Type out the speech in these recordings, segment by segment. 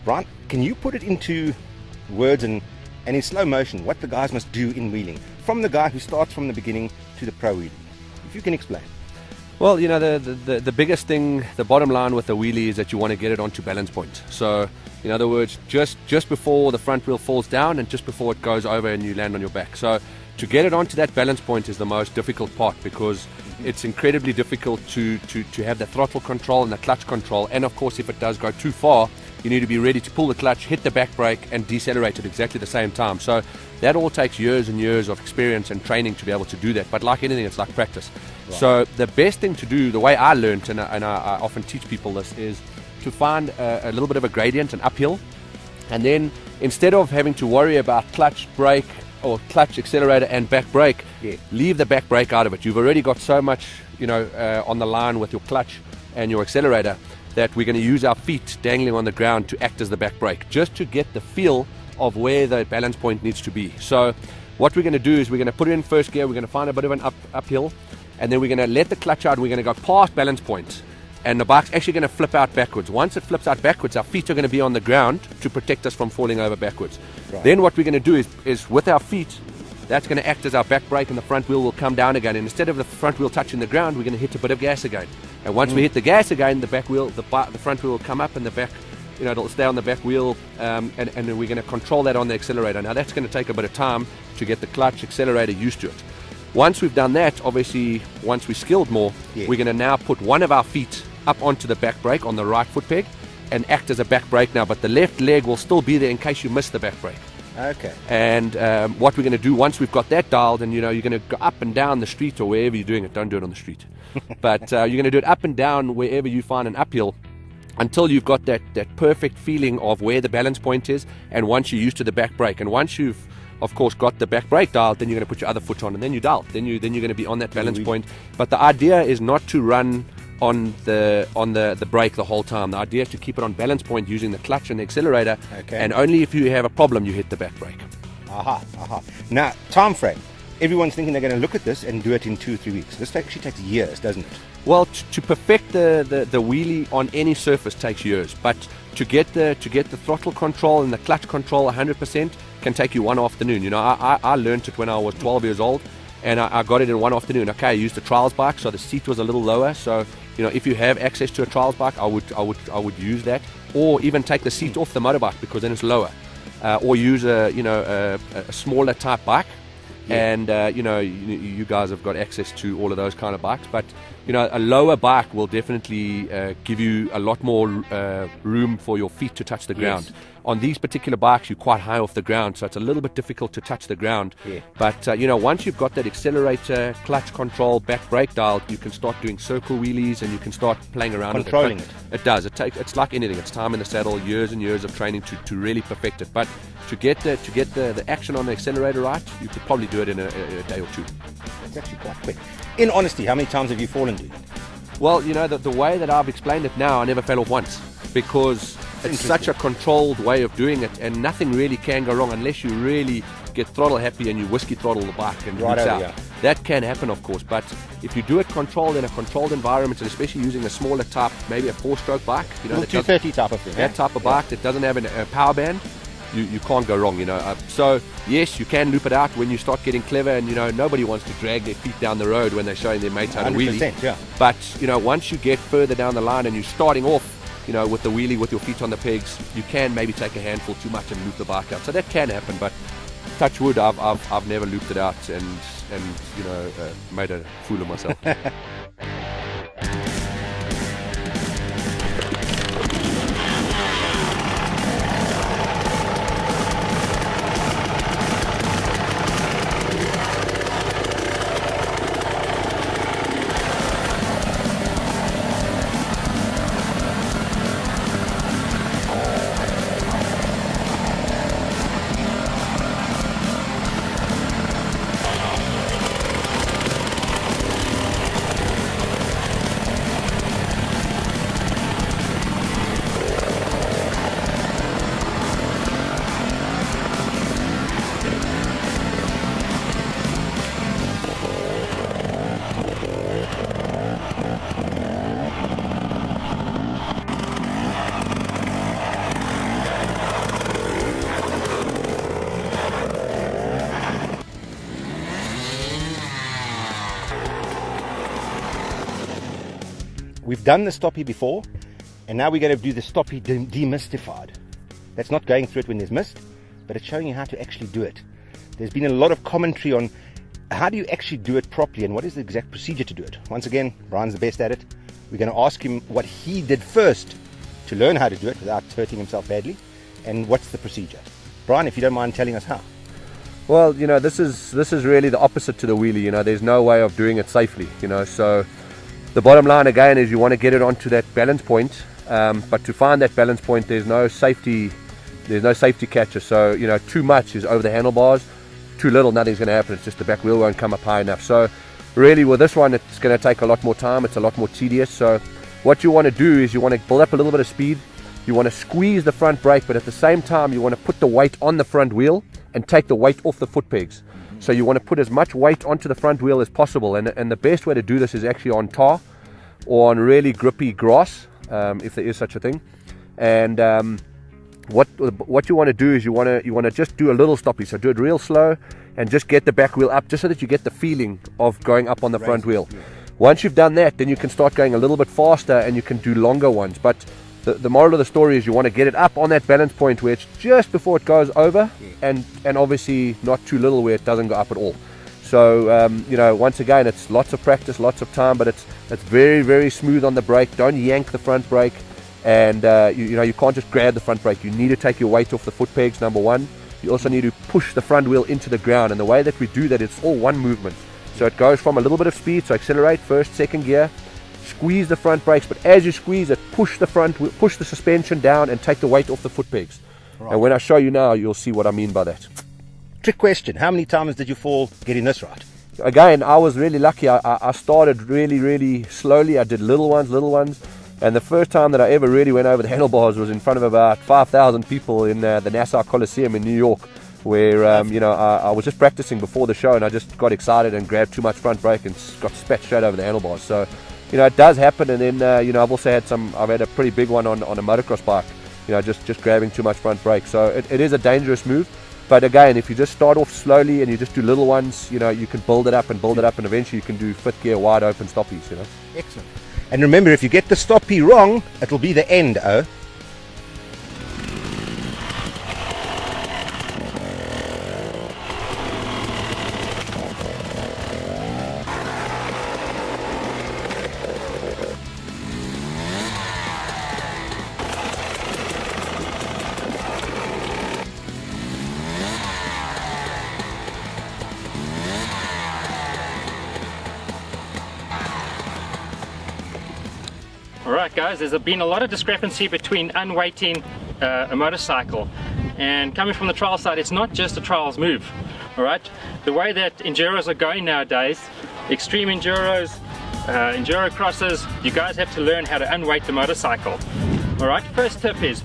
Brian, can you put it into words and in slow motion what the guys must do in wheeling, from the guy who starts from the beginning to the pro wheelie? If you can explain. Well, you know, the biggest thing, the bottom line with the wheelie is that you want to get it onto balance point. So, in other words, just before the front wheel falls down and just before it goes over and you land on your back. So, to get it onto that balance point is the most difficult part, because it's incredibly difficult to have the throttle control and the clutch control. And of course, if it does go too far, you need to be ready to pull the clutch, hit the back brake, and decelerate at exactly the same time. So that all takes years and years of experience and training to be able to do that. But like anything, it's like practice. Right. So the best thing to do, the way I learned, and I often teach people this, is to find a little bit of a gradient, an uphill, and then instead of having to worry about clutch, brake, or clutch, accelerator, and back brake, leave the back brake out of it. You've already got so much, on the line with your clutch and your accelerator, that we're going to use our feet dangling on the ground to act as the back brake, just to get the feel of where the balance point needs to be. So what we're going to do is we're going to put it in first gear, we're going to find a bit of an uphill, and then we're going to let the clutch out, we're going to go past balance point, and the bike's actually going to flip out backwards. Once it flips out backwards, our feet are going to be on the ground to protect us from falling over backwards. Right. Then what we're going to do is with our feet, that's going to act as our back brake, and the front wheel will come down again. And instead of the front wheel touching the ground, we're going to hit a bit of gas again. And once we hit the gas again, the back wheel, the front wheel will come up, and the back, it'll stay on the back wheel, and then we're going to control that on the accelerator. Now that's going to take a bit of time to get the clutch, accelerator used to it. Once we've done that, obviously, once we're skilled more, we're going to now put one of our feet up onto the back brake on the right foot peg and act as a back brake now, but the left leg will still be there in case you miss the back brake. Okay. And what we're going to do once we've got that dialed, and you're going to go up and down the street or wherever you're doing it, don't do it on the street, but you're going to do it up and down wherever you find an uphill until you've got that perfect feeling of where the balance point is, and once you're used to the back brake. And once you've of course got the back brake dialed, then you're going to put your other foot on, and then you dial, then you're going to be on that balance point. But the idea is not to run on the brake the whole time. The idea is to keep it on balance point using the clutch and the accelerator, and only if you have a problem you hit the back brake. Now, time frame. Everyone's thinking they're going to look at this and do it in 2 or 3 weeks. This actually takes years, doesn't it? Well, to perfect the wheelie on any surface takes years, but to get the throttle control and the clutch control 100% can take you one afternoon. I learned it when I was 12 years old, and I got it in one afternoon. Okay, I used a trials bike, so the seat was a little lower. So if you have access to a trials bike, I would use that, or even take the seat off the motorbike, because then it's lower, or use a smaller type bike. And you guys have got access to all of those kind of bikes, but a lower bike will definitely give you a lot more room for your feet to touch the ground. On these particular bikes, you're quite high off the ground, so it's a little bit difficult to touch the ground. But once you've got that accelerator, clutch control, back brake dialed, you can start doing circle wheelies, and you can start playing around controlling with it. It does. It's like anything. It's time in the saddle, years and years of training to really perfect it. But to get the action on the accelerator right, you could probably do it in a day or two. It's actually quite quick. In honesty, how many times have you fallen doing it? Well, the way that I've explained it now, I never fell off once, because it's such a controlled way of doing it, and nothing really can go wrong unless you really get throttle happy and you whiskey throttle the bike and roots out. That can happen, of course, but if you do it controlled in a controlled environment, and especially using a smaller type, maybe a 4-stroke bike, the 230 type of thing, that type of bike that doesn't have a power band, you can't go wrong. So yes, you can loop it out when you start getting clever, and nobody wants to drag their feet down the road when they're showing their mates how to wheelie. But once you get further down the line and you're starting off with the wheelie with your feet on the pegs, you can maybe take a handful too much and loop the bike out. So that can happen, but touch wood, I've never looped it out and made a fool of myself. We've done the stoppie before, and now we're going to do the stoppie demystified. That's not going through it when there's mist, but it's showing you how to actually do it. There's been a lot of commentary on how do you actually do it properly and what is the exact procedure to do it. Once again, Brian's the best at it. We're going to ask him what he did first to learn how to do it without hurting himself badly, and what's the procedure. Brian, if you don't mind telling us how. Well, you know, this is really the opposite to the wheelie. You know, there's no way of doing it safely, you know. So the bottom line again is you want to get it onto that balance point, but to find that balance point there's no safety catcher. So, you know, too much is over the handlebars, too little, nothing's going to happen. It's just the back wheel won't come up high enough. So really with this one it's going to take a lot more time, it's a lot more tedious. So what you want to do is you want to build up a little bit of speed, you want to squeeze the front brake, but at the same time you want to put the weight on the front wheel and take the weight off the foot pegs. So you want to put as much weight onto the front wheel as possible, and the best way to do this is actually on tar or on really grippy grass, if there is such a thing. And what you want to do is you want to just do a little stoppie. So do it real slow and just get the back wheel up, just so that you get the feeling of going up on the front wheel. Once you've done that, then you can start going a little bit faster and you can do longer ones. But the moral of the story is you want to get it up on that balance point where it's just before it goes over, and obviously not too little where it doesn't go up at all. So you know, once again, it's lots of practice, lots of time, but it's very, very smooth on the brake. Don't yank the front brake, and you know, you can't just grab the front brake. You need to take your weight off the foot pegs, number one. You also need to push the front wheel into the ground, and the way that we do that, it's all one movement. So it goes from a little bit of speed, so accelerate first, second gear, squeeze the front brakes, but as you squeeze it, push the suspension down and take the weight off the foot pegs. Right. And when I show you now, you'll see what I mean by that. Trick question, how many times did you fall getting this right? Again, I was really lucky. I started really, really slowly. I did little ones, and the first time that I ever really went over the handlebars was in front of about 5,000 people in the Nassau Coliseum in New York, where you know, I was just practicing before the show, and I just got excited and grabbed too much front brake and got spat straight over the handlebars. So, you know, it does happen. And then you know, I've had a pretty big one on a motocross bike, you know, just grabbing too much front brake. So it is a dangerous move. But again, if you just start off slowly and you just do little ones, you know, you can build it up, and eventually you can do fifth gear wide open stoppies, you know. Excellent. And remember, if you get the stoppie wrong, it'll be the end, oh. Alright guys, there's been a lot of discrepancy between unweighting a motorcycle, and coming from the trial side, it's not just a trials move. Alright, the way that enduros are going nowadays, extreme enduros, enduro crosses, you guys have to learn how to unweight the motorcycle. Alright, first tip is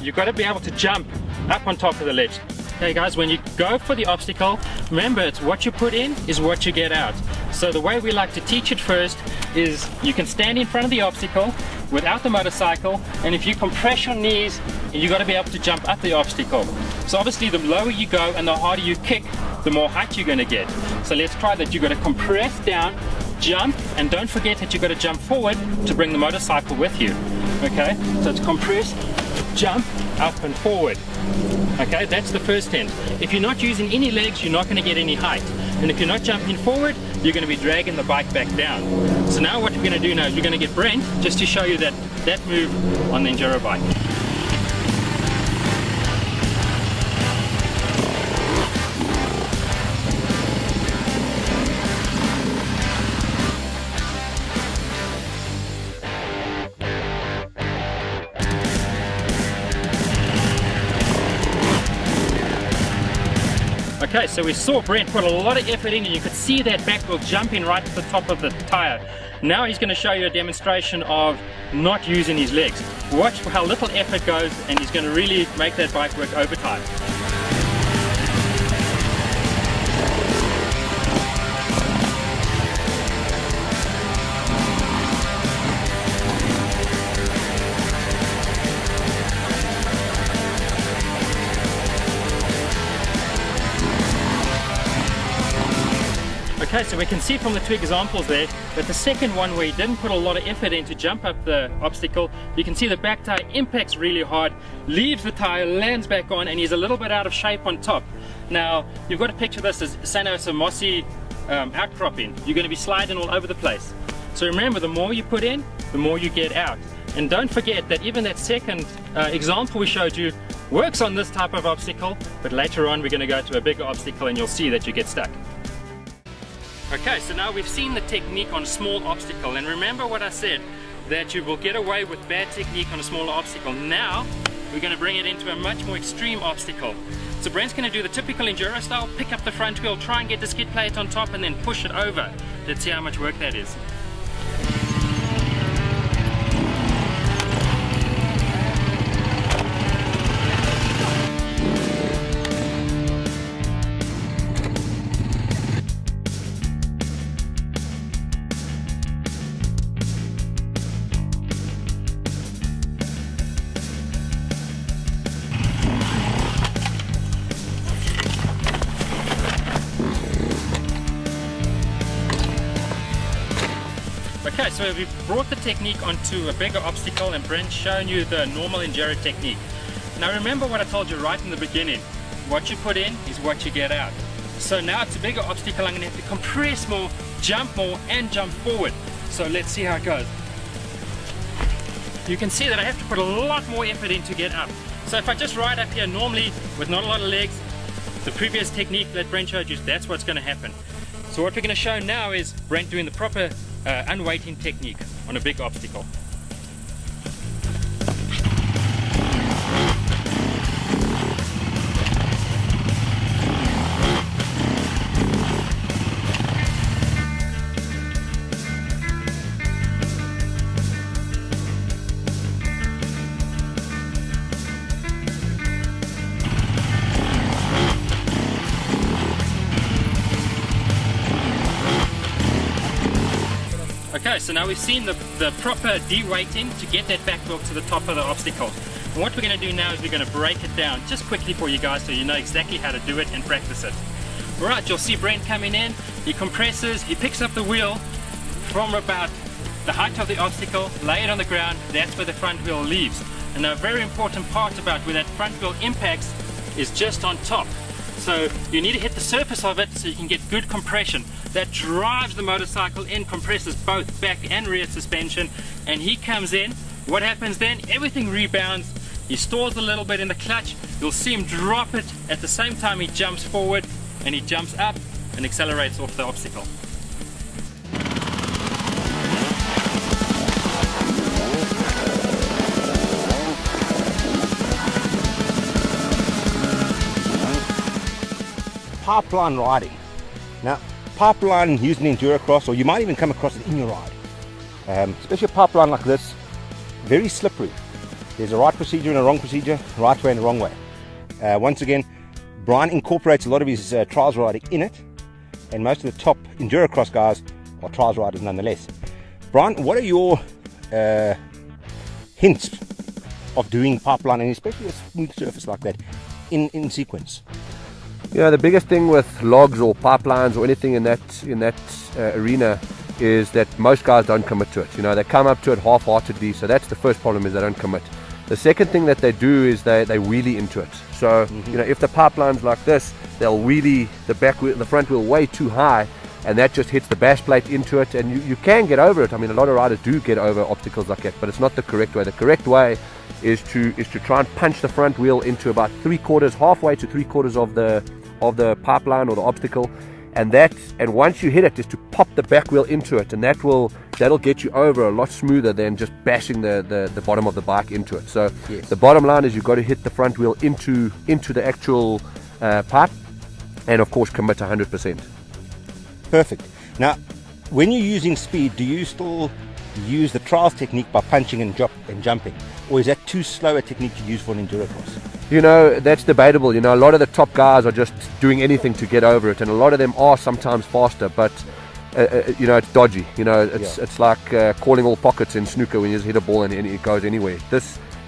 you've got to be able to jump up on top of the ledge. Okay guys, when you go for the obstacle, remember, it's what you put in is what you get out. So the way we like to teach it first is you can stand in front of the obstacle without the motorcycle, and if you compress your knees, you got to be able to jump up the obstacle. So obviously the lower you go and the harder you kick, the more height you're going to get. So let's try that. You've got to compress down, jump, and don't forget that you've got to jump forward to bring the motorcycle with you. Okay, so it's compress, jump, up and forward. Okay, that's the first hint. If you're not using any legs, you're not going to get any height. And if you're not jumping forward, you're going to be dragging the bike back down. So now what we're going to do now is we're going to get Brent just to show you that move on the enduro bike. Okay, so we saw Brent put a lot of effort in, and you could see that back wheel jumping right to the top of the tire. Now he's going to show you a demonstration of not using his legs. Watch how little effort goes, and he's going to really make that bike work overtime. Okay, so we can see from the two examples there that the second one, where he didn't put a lot of effort in to jump up the obstacle, you can see the back tire impacts really hard, leaves the tire, lands back on, and he's a little bit out of shape on top. Now, you've got to picture this as, say now it's a mossy outcropping. You're going to be sliding all over the place. So remember, the more you put in, the more you get out. And don't forget that even that second example we showed you works on this type of obstacle, but later on we're going to go to a bigger obstacle and you'll see that you get stuck. Okay, so now we've seen the technique on a small obstacle, and remember what I said, that you will get away with bad technique on a smaller obstacle. Now we're going to bring it into a much more extreme obstacle. So Brent's going to do the typical enduro style, pick up the front wheel, try and get the skid plate on top and then push it over. Let's see how much work that is. Okay, so we've brought the technique onto a bigger obstacle and Brent's shown you the normal enduro technique. Now remember what I told you right in the beginning, what you put in is what you get out. So now it's a bigger obstacle, I'm going to have to compress more, and jump forward. So let's see how it goes. You can see that I have to put a lot more effort in to get up. So if I just ride up here normally with not a lot of legs, the previous technique that Brent showed you, that's what's going to happen. So what we're going to show now is Brent doing the proper unweighting technique on a big obstacle. Okay, so now we've seen the proper de-weighting to get that back wheel to the top of the obstacle. And what we're going to do now is we're going to break it down just quickly for you guys so you know exactly how to do it and practice it. Alright, you'll see Brent coming in, he compresses, he picks up the wheel from about the height of the obstacle, lay it on the ground, that's where the front wheel leaves. And a very important part about where that front wheel impacts is just on top. So you need to hit the surface of it so you can get good compression. That drives the motorcycle in, compresses both back and rear suspension, and he comes in. What happens then? Everything rebounds. He stalls a little bit in the clutch. You'll see him drop it. At the same time he jumps forward and he jumps up and accelerates off the obstacle. Pipeline riding. Now, pipeline used in endurocross, or you might even come across it in your ride. Especially a pipeline like this, very slippery. There's a right procedure and a wrong procedure, right way and a wrong way. Once again, Brian incorporates a lot of his trials riding in it, and most of the top endurocross guys are trials riders nonetheless. Brian, what are your hints of doing pipeline, and especially a smooth surface like that, in sequence? You know, the biggest thing with logs or pipelines or anything in that arena is that most guys don't commit to it. You know, they come up to it half-heartedly, so that's the first problem, is they don't commit. The second thing that they do is they wheelie into it. So, you know, if the pipeline's like this, they'll wheelie the front wheel way too high, and that just hits the bash plate into it, and you can get over it. I mean, a lot of riders do get over obstacles like that, but it's not the correct way. The correct way is to try and punch the front wheel into about halfway to three quarters of the pipeline or the obstacle, and once you hit it, is to pop the back wheel into it, and that'll get you over a lot smoother than just bashing the bottom of the bike into it. So yes, the bottom line is you've got to hit the front wheel into the actual pipe, and of course commit 100%. Perfect. Now, when you're using speed, do you still use the trials technique by punching and jumping, or is that too slow a technique to use for an endurocross? You know, that's debatable. You know, a lot of the top guys are just doing anything to get over it, and a lot of them are sometimes faster, but you know, it's dodgy. You know, it's like calling all pockets in snooker when you just hit a ball and it goes anywhere.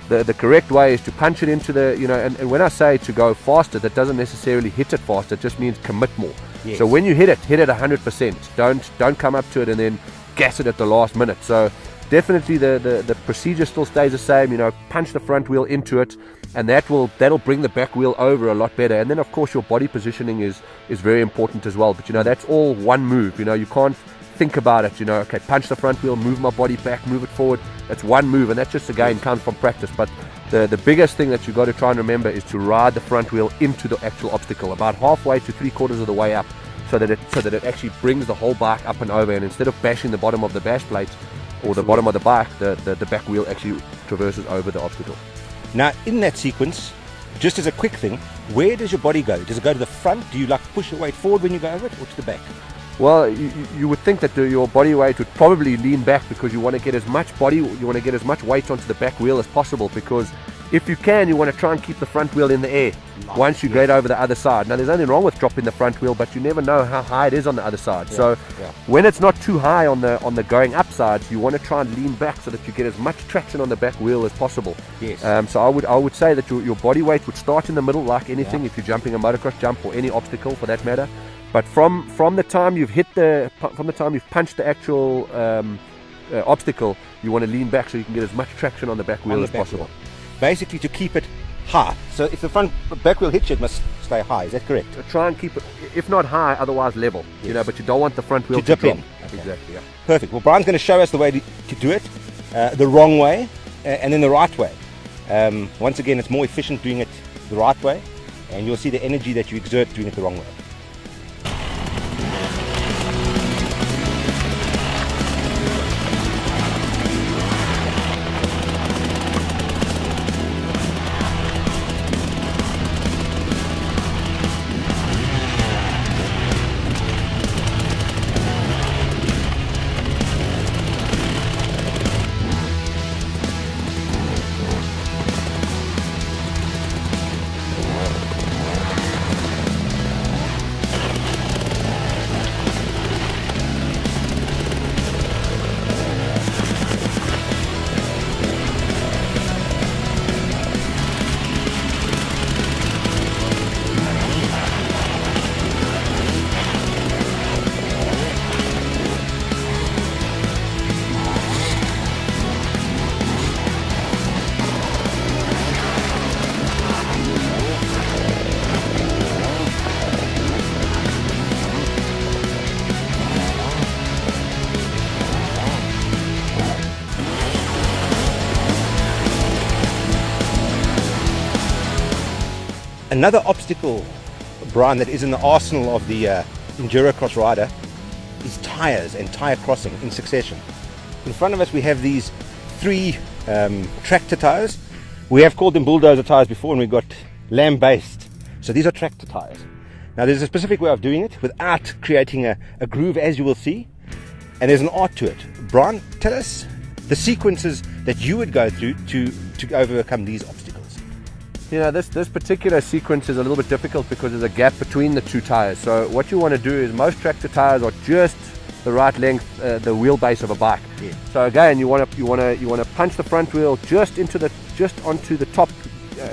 The correct way is to punch it into the, you know, and when I say to go faster, that doesn't necessarily hit it faster, it just means commit more. Yes. So when you hit it 100%. Don't come up to it and then gas it at the last minute. So definitely the procedure still stays the same. Punch the front wheel into it, and that'll bring the back wheel over a lot better. And then of course your body positioning is very important as well. But that's all one move. You can't think about it. Okay, punch the front wheel, move my body back, move it forward. That's one move, and that just again comes from practice. But the biggest thing that you've got to try and remember is to ride the front wheel into the actual obstacle about halfway to 3/4 of the way up, so that it actually brings the whole bike up and over, and instead of bashing the bottom of the bash plate or the bottom of the bike, the back wheel actually traverses over the obstacle. Now, in that sequence, just as a quick thing, where does your body go? Does it go to the front? Do you push your weight forward when you go over it, or to the back? Well, you would think that your body weight would probably lean back, because you want to get as much weight onto the back wheel as possible, because if you can, you want to try and keep the front wheel in the air once you get over the other side. Now, there's nothing wrong with dropping the front wheel, but you never know how high it is on the other side. So when it's not too high on the going up side, you want to try and lean back so that you get as much traction on the back wheel as possible. Yes. So I would say that your body weight would start in the middle, like anything, if you're jumping a motocross jump or any obstacle for that matter. But from the time you've punched the actual obstacle, you want to lean back so you can get as much traction on the back wheel as possible. Basically, to keep it high. So if the back wheel hits you, it must stay high. Is that correct? Try and keep it, if not high, otherwise level. Yes. But you don't want the front wheel to dip drop. in. Okay. Exactly. Yeah. Perfect. Well, Brian's going to show us the way to do it, the wrong way, and then the right way. Once again, it's more efficient doing it the right way, and you'll see the energy that you exert doing it the wrong way. Another obstacle, Brian, that is in the arsenal of the Enduro cross rider is tires and tire crossing in succession. In front of us we have these 3 tractor tires. We have called them bulldozer tires before, and we've got lamb-based. So these are tractor tires. Now there's a specific way of doing it without creating a groove, as you will see, and there's an art to it. Brian, tell us the sequences that you would go through to overcome these obstacles. This particular sequence is a little bit difficult because there's a gap between the 2 tires. So what you want to do is, most tractor tires are just the right length, the wheelbase of a bike. Yeah. So again, you want to punch the front wheel just onto the top,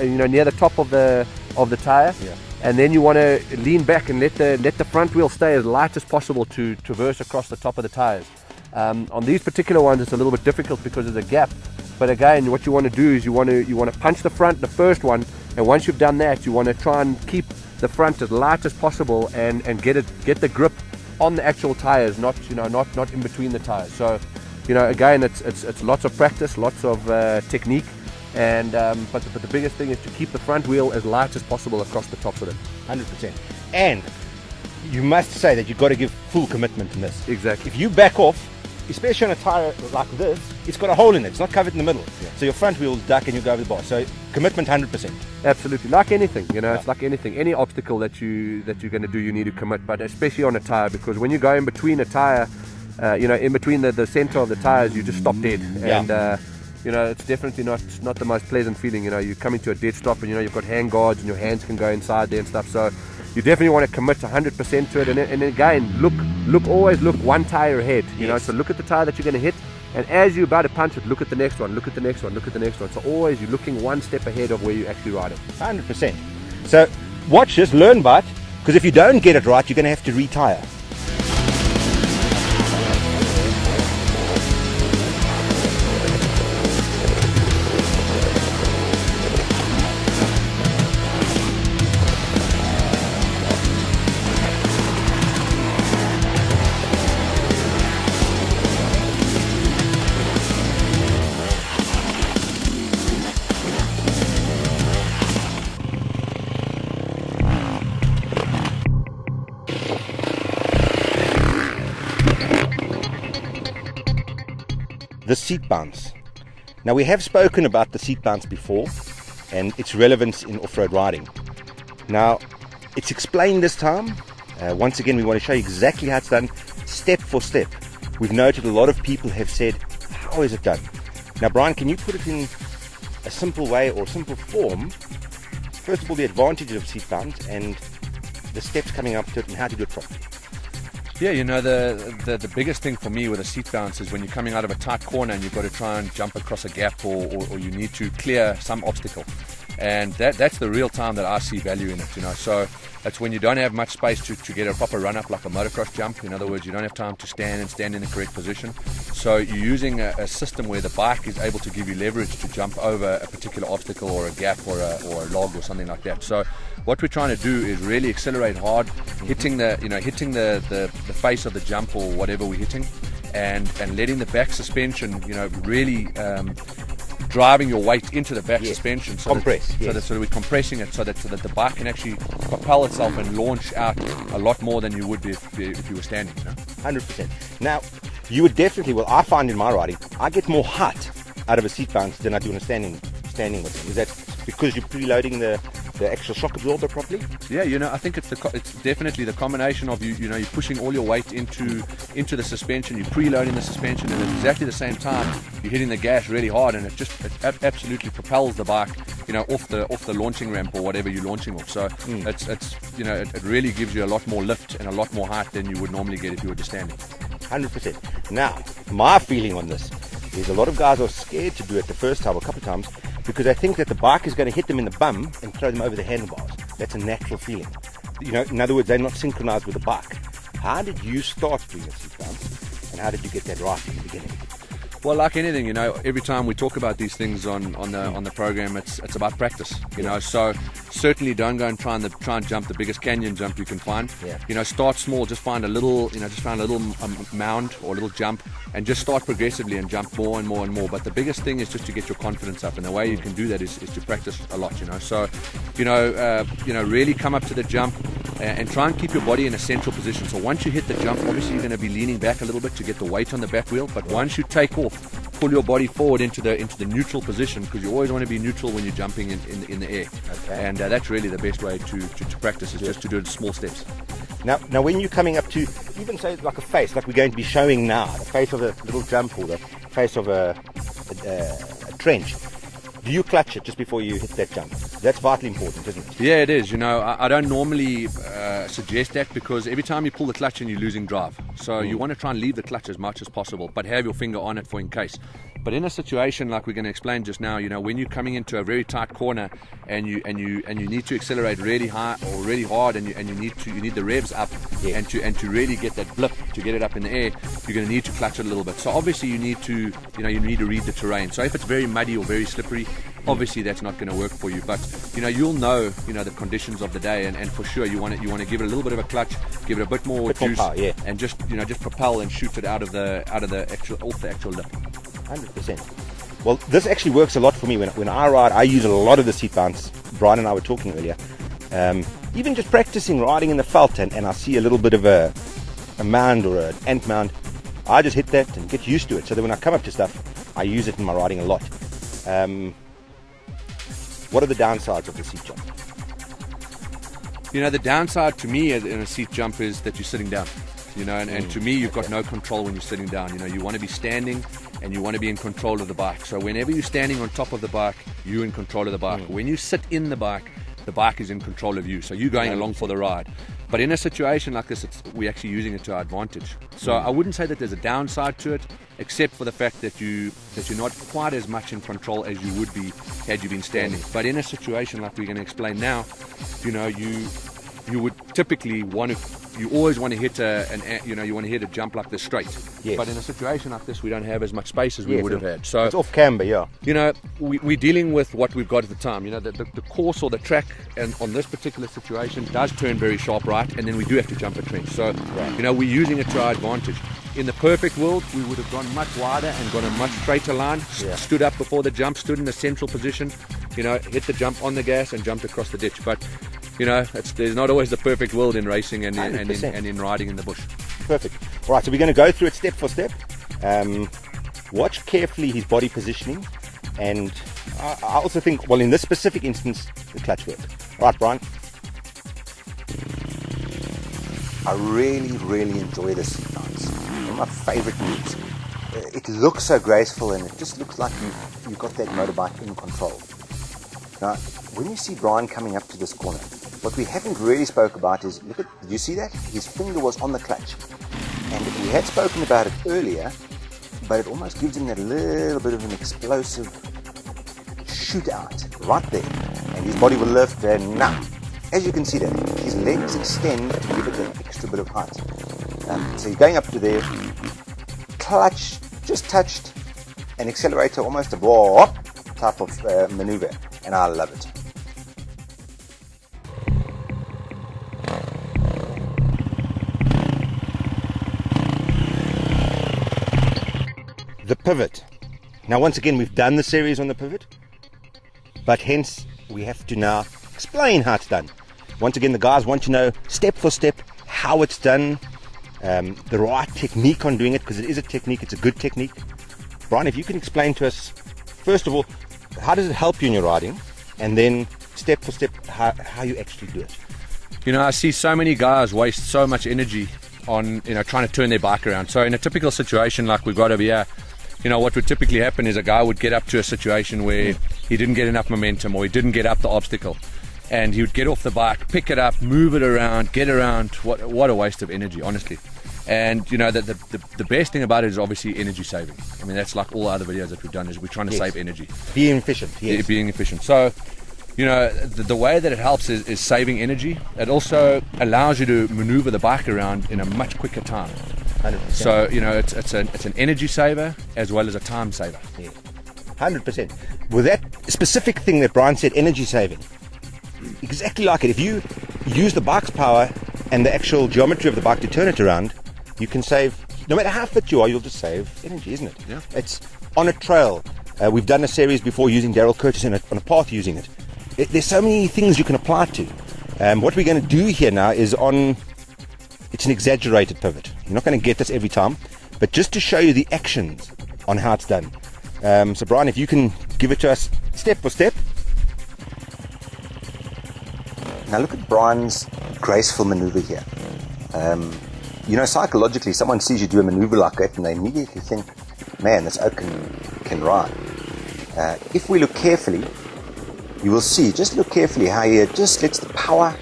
near the top of the tire. Yeah. And then you want to lean back and let the front wheel stay as light as possible to traverse across the top of the tires. On these particular ones, it's a little bit difficult because there's a gap. But again, what you want to do is you want to punch the first one, and once you've done that, you want to try and keep the front as light as possible and get the grip on the actual tires, not in between the tires. So again, it's lots of practice, lots of technique, and but the biggest thing is to keep the front wheel as light as possible across the tops of it. 100%. And you must say that you've got to give full commitment in this. Exactly. If you back off, especially on a tire like this, it's got a hole in it. It's not covered in the middle. Yeah. So your front wheel's duck and you go over the bar. So commitment 100%. Absolutely. Like anything, it's like anything. Any obstacle that you're going to do, you need to commit, but especially on a tire, because when you go in between a tire, in between the center of the tires, you just stop dead. Yeah. And it's definitely not the most pleasant feeling. You're coming to a dead stop, and you've got hand guards and your hands can go inside there and stuff. So you definitely want to commit 100% to it. And again, always look 1 tire ahead. Yes. So look at the tire that you're going to hit, and as you're about to punch it, look at the next one, look at the next one, look at the next one. So always you're looking 1 step ahead of where you're actually riding. 100%. So watch this, learn by it, Because if you don't get it right, you're going to have to retire. The seat bounce. Now, we have spoken about the seat bounce before and its relevance in off-road riding. Now, it's explained this time. Once again, we want to show you exactly how it's done, step for step. We've noted a lot of people have said, how is it done? Now, Brian, can you put it in a simple way or simple form? First of all, the advantages of seat bounce and the steps coming up to it and how to do it properly. Yeah, you know, the biggest thing for me with a seat bounce is when you're coming out of a tight corner and you've got to try and jump across a gap or you need to clear some obstacle. And that's the real time that I see value in it, you know. So that's when you don't have much space to get a proper run up like a motocross jump. In other words, you don't have time to stand in the correct position. So you're using a system where the bike is able to give you leverage to jump over a particular obstacle or a gap or a log or something like that. So what we're trying to do is really accelerate hard, hitting the face of the jump or whatever we're hitting, and letting the back suspension, you know, really driving your weight into the back suspension. So we're compressing it so that the bike can actually propel itself and launch out a lot more than you would be if you were standing. You know? 100%. Now, you would definitely, well, I find in my riding, I get more height out of a seat bounce than I do in a standing with it. Is that because you're preloading the actual shock absorber properly? Yeah, you know, I think it's definitely the combination of you're pushing all your weight into the suspension, you're preloading the suspension, and at exactly the same time you're hitting the gas really hard, and it absolutely propels the bike, you know, off the launching ramp or whatever you're launching off. So it really gives you a lot more lift and a lot more height than you would normally get if you were just standing. 100%. Now, my feeling on this is a lot of guys are scared to do it the first time or a couple of times because they think that the bike is going to hit them in the bum and throw them over the handlebars. That's a natural feeling. You know, in other words, they're not synchronized with the bike. How did you start doing a seat bounce, and how did you get that right in the beginning? Well, like anything, you know, every time we talk about these things on the program, it's about practice, you know. So certainly don't go and try and jump the biggest canyon jump you can find. Yeah. You know, start small, just find a little mound or a little jump, and just start progressively and jump more and more and more. But the biggest thing is just to get your confidence up, and the way you can do that is to practice a lot, you know. So, you know, really come up to the jump and try and keep your body in a central position. So once you hit the jump, obviously you're going to be leaning back a little bit to get the weight on the back wheel. But once you take off, pull your body forward into the neutral position, because you always want to be neutral when you're jumping in the air. Okay. And that's really the best way to practice is just to do it in small steps. Now when you're coming up to, even say like a face, like we're going to be showing now, the face of a little jump or the face of a trench, do you clutch it just before you hit that jump? That's vitally important, isn't it? Yeah, it is. You know, I don't normally suggest that, because every time you pull the clutch in, you're losing drive. So you want to try and leave the clutch as much as possible, but have your finger on it for in case. But in a situation like we're going to explain just now, you know, when you're coming into a very tight corner and you need to accelerate really high or really hard, and you need the revs up, and to really get that blip, to get it up in the air, you're going to need to clutch it a little bit. So obviously you need to read the terrain. So if it's very muddy or very slippery, obviously that's not going to work for you. But you know, you'll know the conditions of the day, and for sure you want to give it a little bit of a clutch, give it a bit more juice, power, and just propel and shoot it off the actual lip. 100%. Well, this actually works a lot for me when I ride. I use a lot of the seat bounce. Brian and I were talking earlier. Even just practicing riding in the veld, and I see a little bit of a mound or an ant mound, I just hit that and get used to it. So that when I come up to stuff, I use it in my riding a lot. What are the downsides of the seat jump? You know, the downside to me in a seat jump is that you're sitting down. You know, and to me, you've got no control when you're sitting down. You know, you want to be standing and you want to be in control of the bike. So whenever you're standing on top of the bike, you're in control of the bike. When you sit in the bike is in control of you. So you're going along for the ride. But in a situation like this, we're actually using it to our advantage. So I wouldn't say that there's a downside to it, except for the fact that you're not quite as much in control as you would be had you been standing. But in a situation like we're going to explain now, you know, you would typically you always want to hit you want to hit a jump like this straight. Yes. But in a situation like this, we don't have as much space as we would have had. So it's off camber, yeah. you know, we're dealing with what we've got at the time. You know, the course or the track, and on this particular situation, does turn very sharp right, and then we do have to jump a trench. So, you know, we're using it to our advantage. In the perfect world, we would have gone much wider and gone a much straighter line, stood up before the jump, stood in the central position, you know, hit the jump on the gas and jumped across the ditch. But, you know, there's not always the perfect world in racing and in riding in the bush. Perfect. All right, so we're going to go through it step for step. Watch carefully his body positioning, and I also think, well, in this specific instance, the clutch work. All right, Brian. I really enjoy this dance. One of my favorite moves. It looks so graceful, and it just looks like you've got that motorbike in control. Now, when you see Brian coming up to this corner, what we haven't really spoke about is, did you see that? His finger was on the clutch. And we had spoken about it earlier, but it almost gives him that little bit of an explosive shootout right there. And his body will lift, and now, as you can see there, his legs extend to give it an extra bit of height. So he's going up to there, clutch just touched, an accelerator, almost a whoop type of maneuver, and I love it. The pivot. Now, once again, we've done the series on the pivot, but hence we have to now explain how it's done. Once again, the guys want to know step for step how it's done, the right technique on doing it, because it is a technique, it's a good technique. Brian, if you can explain to us, first of all, how does it help you in your riding, and then step for step how you actually do it. You know, I see so many guys waste so much energy on, you know, trying to turn their bike around. So in a typical situation like we've got over here, you know, what would typically happen is a guy would get up to a situation where he didn't get enough momentum, or he didn't get up the obstacle, and he would get off the bike, pick it up, move it around, get around. What a waste of energy, honestly. And you know, the best thing about it is obviously energy saving. I mean, that's like all other videos that we've done, is we're trying to save energy. Being efficient. Yes. Being efficient. So, you know, the way that it helps is saving energy. It also allows you to maneuver the bike around in a much quicker time. 100%. So, you know, it's an energy saver as well as a time saver. Yeah. 100%. With that specific thing that Brian said, energy saving, exactly like it. If you use the bike's power and the actual geometry of the bike to turn it around, you can save, no matter how fit you are, you'll just save energy, isn't it? Yeah. It's on a trail. We've done a series before using Daryl Curtis on a path using it. There's so many things you can apply to. What we're going to do here now is it's an exaggerated pivot. You're not going to get this every time, but just to show you the actions on how it's done. So Brian, if you can give it to us step for step. Now look at Brian's graceful maneuver here. You know, psychologically, someone sees you do a maneuver like that and they immediately think, man, this oak can ride. If we look carefully, you will see, just look carefully how he just lets the power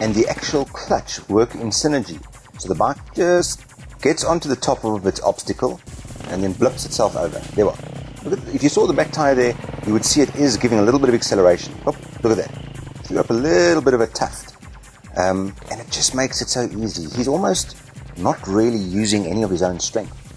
and the actual clutch work in synergy. So the bike just gets onto the top of its obstacle and then blips itself over. There we are. If you saw the back tire there, you would see it is giving a little bit of acceleration. Oh, look at that. Threw up a little bit of a tuft. And it just makes it so easy. He's almost not really using any of his own strength.